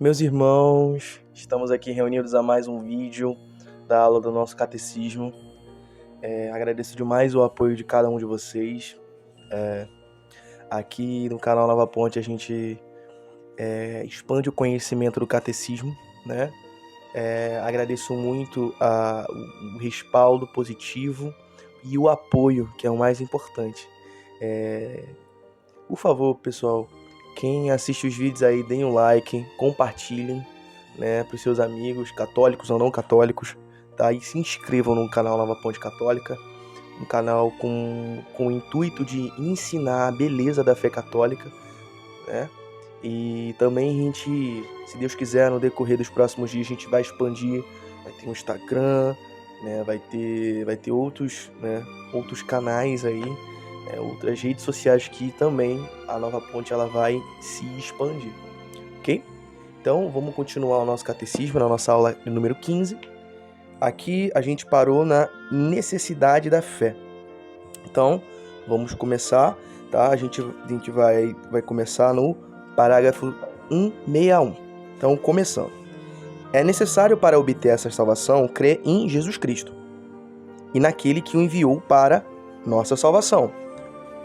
Meus irmãos, estamos aqui reunidos a mais um vídeo da aula do nosso catecismo. Agradeço demais o apoio de cada um de vocês. Aqui no canal Nova Ponte a gente expande o conhecimento do catecismo, né? Agradeço muito o respaldo positivo e o apoio, que é o mais importante. Por favor, pessoal, quem assiste os vídeos aí, deem um like, compartilhem, né, para os seus amigos, católicos ou não católicos, tá? E se inscrevam no canal Nova Ponte Católica, um canal com o intuito de ensinar a beleza da fé católica, né? E também a gente, se Deus quiser, no decorrer dos próximos dias, a gente vai expandir, vai ter um Instagram, né, vai ter outros canais aí, outras redes sociais que também a Nova Ponte ela vai se expandir, ok? Então vamos continuar o nosso catecismo na nossa aula número 15. Aqui a gente parou na necessidade da fé. Então vamos começar, tá? A gente vai começar no parágrafo 161. Então começando. É necessário para obter essa salvação crer em Jesus Cristo e naquele que o enviou para nossa salvação.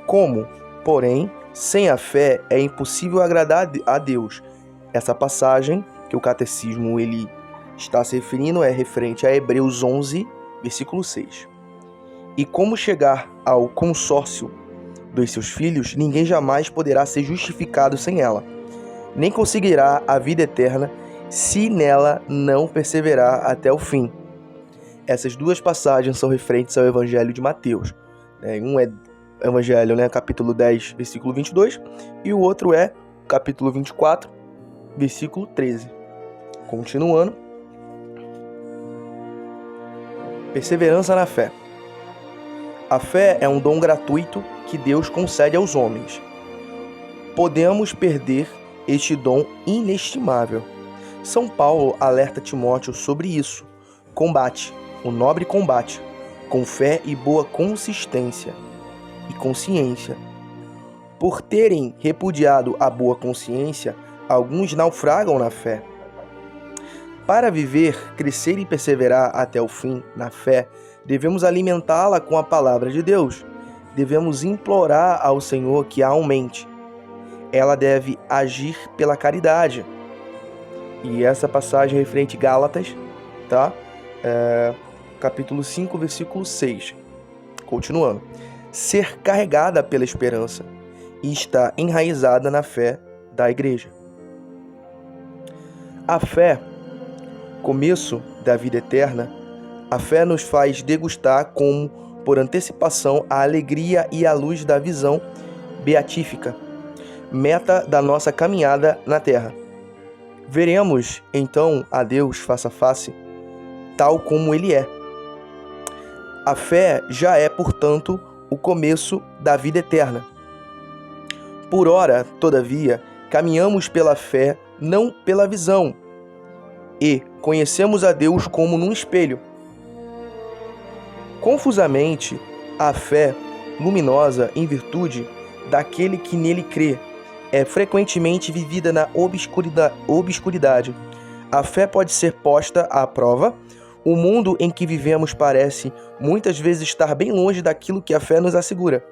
Como, porém, sem a fé é impossível agradar a Deus. Essa passagem que o catecismo ele está se referindo é referente a Hebreus 11, versículo 6. E como chegar ao consórcio dos seus filhos, ninguém jamais poderá ser justificado sem ela, nem conseguirá a vida eterna se nela não perseverar até o fim. Essas duas passagens são referentes ao Evangelho de Mateus. Um é Evangelho, capítulo 10, versículo 22, e o outro é capítulo 24, versículo 13. Continuando. Perseverança na fé. A fé é um dom gratuito que Deus concede aos homens. Podemos perder este dom inestimável. São Paulo alerta Timóteo sobre isso. Combate, o nobre combate, com fé e boa consciência. Por terem repudiado a boa consciência, alguns naufragam na fé. Para viver, crescer e perseverar até o fim na fé, devemos alimentá-la com a palavra de Deus. Devemos implorar ao Senhor que a aumente. Ela deve agir pela caridade. E essa passagem é referente a Gálatas, tá? Capítulo 5, versículo 6. Continuando. Ser carregada pela esperança e estar enraizada na fé da igreja. A fé, começo da vida eterna, a fé nos faz degustar como por antecipação a alegria e a luz da visão beatífica, meta da nossa caminhada na terra. Veremos então a Deus face a face, tal como Ele é. A fé já é, portanto, o começo da vida eterna. Por ora, todavia, caminhamos pela fé, não pela visão, e conhecemos a Deus como num espelho. Confusamente, a fé, luminosa em virtude daquele que nele crê, é frequentemente vivida na obscuridade. A fé pode ser posta à prova. O mundo em que vivemos parece muitas vezes estar bem longe daquilo que a fé nos assegura.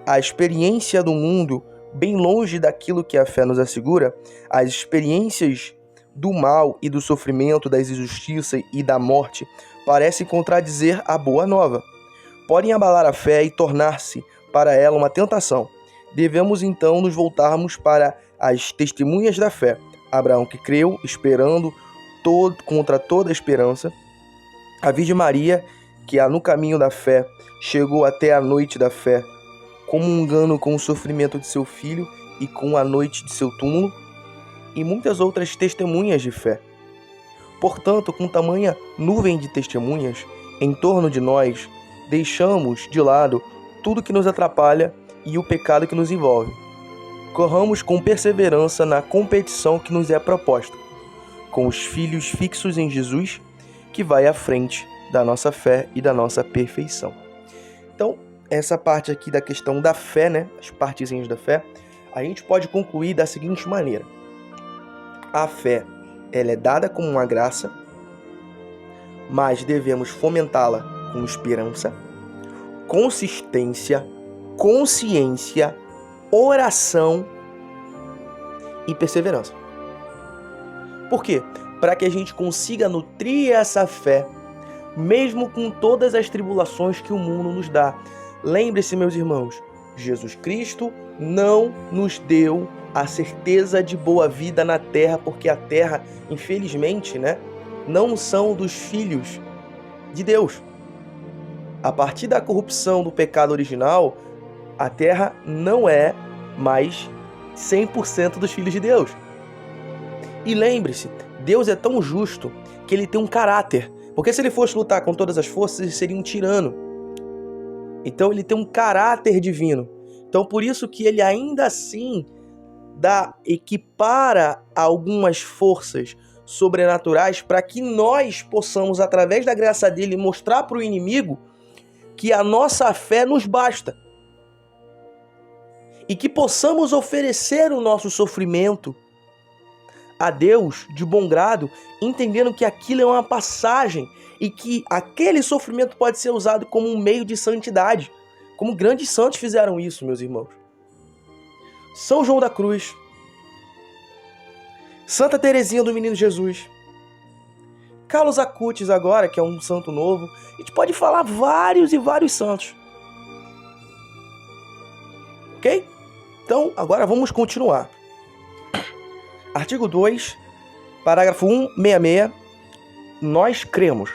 A experiência do mundo, bem longe daquilo que a fé nos assegura, as experiências do mal e do sofrimento, das injustiças e da morte, parecem contradizer a boa nova. Podem abalar a fé e tornar-se para ela uma tentação. Devemos então nos voltarmos para as testemunhas da fé. Abraão que creu, esperando contra toda a esperança. A Virgem Maria, que no caminho da fé chegou até a noite da fé, comungando com o sofrimento de seu filho e com a noite de seu túmulo, e muitas outras testemunhas de fé. Portanto, com tamanha nuvem de testemunhas em torno de nós, deixamos de lado tudo que nos atrapalha e o pecado que nos envolve. Corramos com perseverança na competição que nos é proposta, com os filhos fixos em Jesus, que vai à frente da nossa fé e da nossa perfeição. Então, essa parte aqui da questão da fé, as partezinhas da fé, a gente pode concluir da seguinte maneira. A fé, ela é dada como uma graça, mas devemos fomentá-la com esperança, consistência, consciência, oração e perseverança. Por quê? Para que a gente consiga nutrir essa fé, mesmo com todas as tribulações que o mundo nos dá. Lembre-se, meus irmãos, Jesus Cristo não nos deu a certeza de boa vida na terra, porque a terra, infelizmente, não são dos filhos de Deus. A partir da corrupção do pecado original, a terra não é mais 100% dos filhos de Deus. E lembre-se, Deus é tão justo que ele tem um caráter. Porque se ele fosse lutar com todas as forças, ele seria um tirano. Então ele tem um caráter divino. Então por isso que ele ainda assim equipara algumas forças sobrenaturais para que nós possamos, através da graça dele, mostrar para o inimigo que a nossa fé nos basta. E que possamos oferecer o nosso sofrimento a Deus de bom grado, entendendo que aquilo é uma passagem e que aquele sofrimento pode ser usado como um meio de santidade, como grandes santos fizeram isso, meus irmãos. São João da Cruz, Santa Teresinha do Menino Jesus, Carlos Acutis agora, que é um santo novo. A gente pode falar vários e vários santos. Ok? Então, agora vamos continuar. Artigo 2, parágrafo 166. Nós cremos.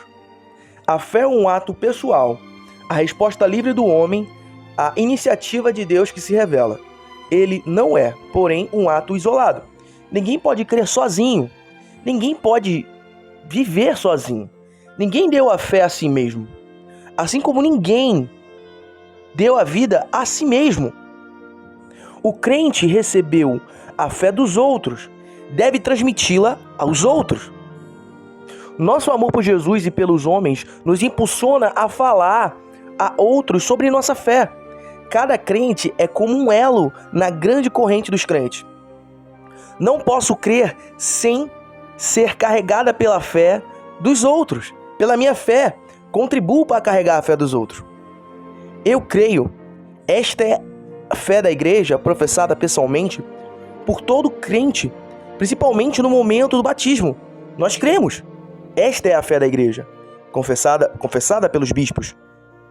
A fé é um ato pessoal, a resposta livre do homem à iniciativa de Deus que se revela. Ele não é, porém, um ato isolado. Ninguém pode crer sozinho. Ninguém pode viver sozinho. Ninguém deu a fé a si mesmo. Assim como ninguém deu a vida a si mesmo. O crente recebeu a fé dos outros, deve transmiti-la aos outros. Nosso amor por Jesus e pelos homens nos impulsiona a falar a outros sobre nossa fé. Cada crente é como um elo na grande corrente dos crentes. Não posso crer sem ser carregada pela fé dos outros. Pela minha fé, contribuo para carregar a fé dos outros. Eu creio. Esta é a fé da igreja professada pessoalmente por todo crente, principalmente no momento do batismo. Nós cremos. Esta é a fé da igreja, confessada pelos bispos,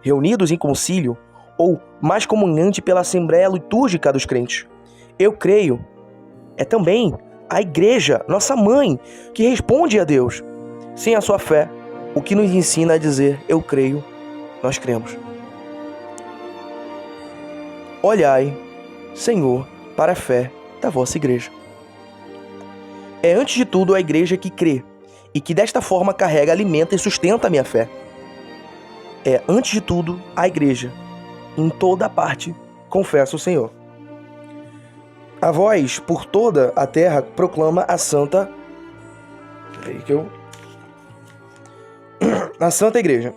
reunidos em concílio ou mais comungante pela assembleia litúrgica dos crentes. Eu creio. É também a igreja, nossa mãe, que responde a Deus. Sem a sua fé, o que nos ensina a dizer eu creio, nós cremos. Olhai, Senhor, para a fé da vossa igreja. É antes de tudo a igreja que crê e que desta forma carrega, alimenta e sustenta a minha fé. É antes de tudo a igreja, em toda parte, confessa o Senhor. A voz por toda a terra proclama a Santa... A Santa Igreja.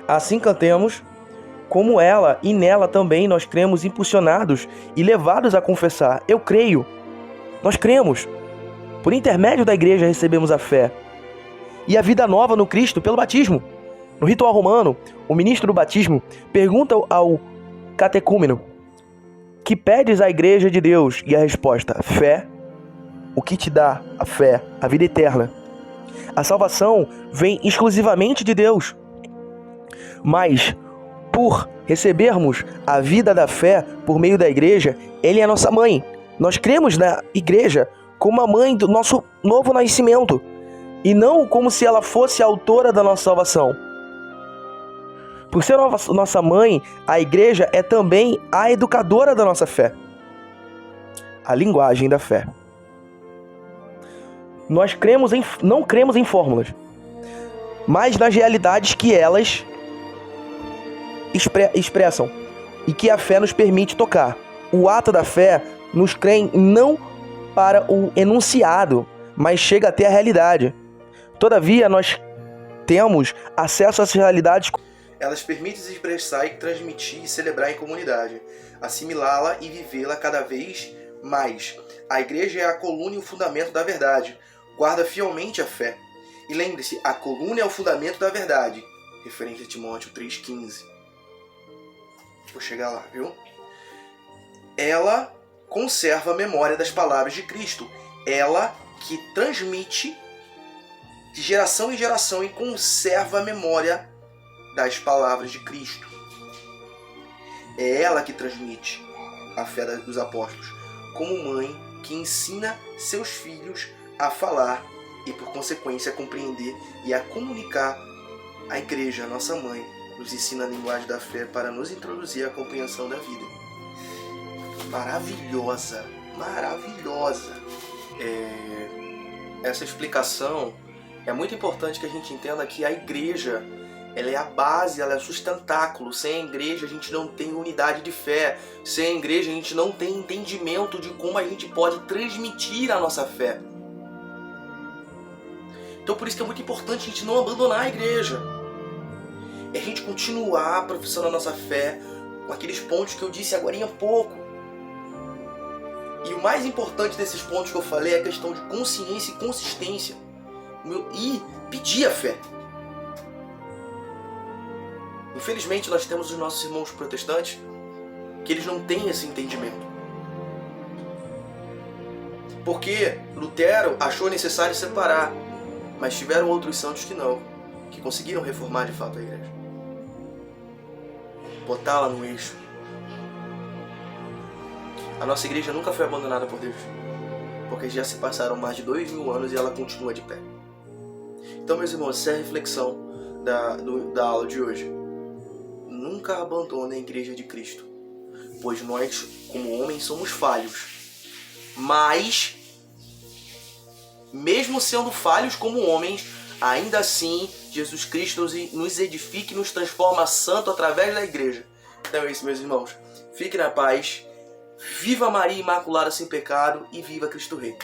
Assim cantemos como ela, e nela também nós cremos, impulsionados e levados a confessar. Eu creio. Nós cremos. Por intermédio da igreja recebemos a fé e a vida nova no Cristo pelo batismo. No ritual romano, o ministro do batismo pergunta ao catecúmeno: que pedes à igreja de Deus? E a resposta: fé. O que te dá a fé? A vida eterna. A salvação vem exclusivamente de Deus. Mas, por recebermos a vida da fé por meio da igreja, Ele é a nossa mãe. Nós cremos na igreja como a mãe do nosso novo nascimento, e não como se ela fosse a autora da nossa salvação. Por ser nossa mãe, a igreja é também a educadora da nossa fé. A linguagem da fé. Nós não cremos em fórmulas, mas nas realidades que elas expressam e que a fé nos permite tocar. O ato da fé nos crê não para o enunciado, mas chega até a realidade. Todavia, nós temos acesso a essas realidades. Elas permitem se expressar e transmitir e celebrar em comunidade, assimilá-la e vivê-la cada vez Mas a igreja é a coluna e o fundamento da verdade. Guarda fielmente a fé. E lembre-se, a coluna é o fundamento da verdade. Referente a Timóteo 3,15. Vou chegar lá, viu? Ela conserva a memória das palavras de Cristo. Ela que transmite de geração em geração e conserva a memória das palavras de Cristo. É ela que transmite a fé dos apóstolos, como mãe que ensina seus filhos a falar e, por consequência, a compreender e a comunicar. A igreja, a nossa mãe, nos ensina a linguagem da fé para nos introduzir à compreensão da vida. Maravilhosa, maravilhosa. Essa explicação é muito importante que a gente entenda que a igreja, ela é a base, ela é o sustentáculo. Sem a igreja a gente não tem unidade de fé. Sem a igreja a gente não tem entendimento de como a gente pode transmitir a nossa fé. Então por isso que é muito importante a gente não abandonar a igreja. É a gente continuar professando a nossa fé com aqueles pontos que eu disse agora há pouco. E o mais importante desses pontos que eu falei é a questão de consciência e consistência. E pedir a fé. Infelizmente nós temos os nossos irmãos protestantes que eles não têm esse entendimento. Porque Lutero achou necessário separar, mas tiveram outros santos que não, que conseguiram reformar de fato a igreja. Botá-la no eixo. A nossa igreja nunca foi abandonada por Deus, porque já se passaram mais de 2000 anos e ela continua de pé. Então, meus irmãos, essa é a reflexão da aula de hoje. Nunca abandone a igreja de Cristo, pois nós, como homens, somos falhos. Mas, mesmo sendo falhos como homens, ainda assim, Jesus Cristo nos edifica e nos transforma santo através da igreja. Então é isso, meus irmãos. Fique na paz. Viva Maria Imaculada sem pecado e viva Cristo Rei.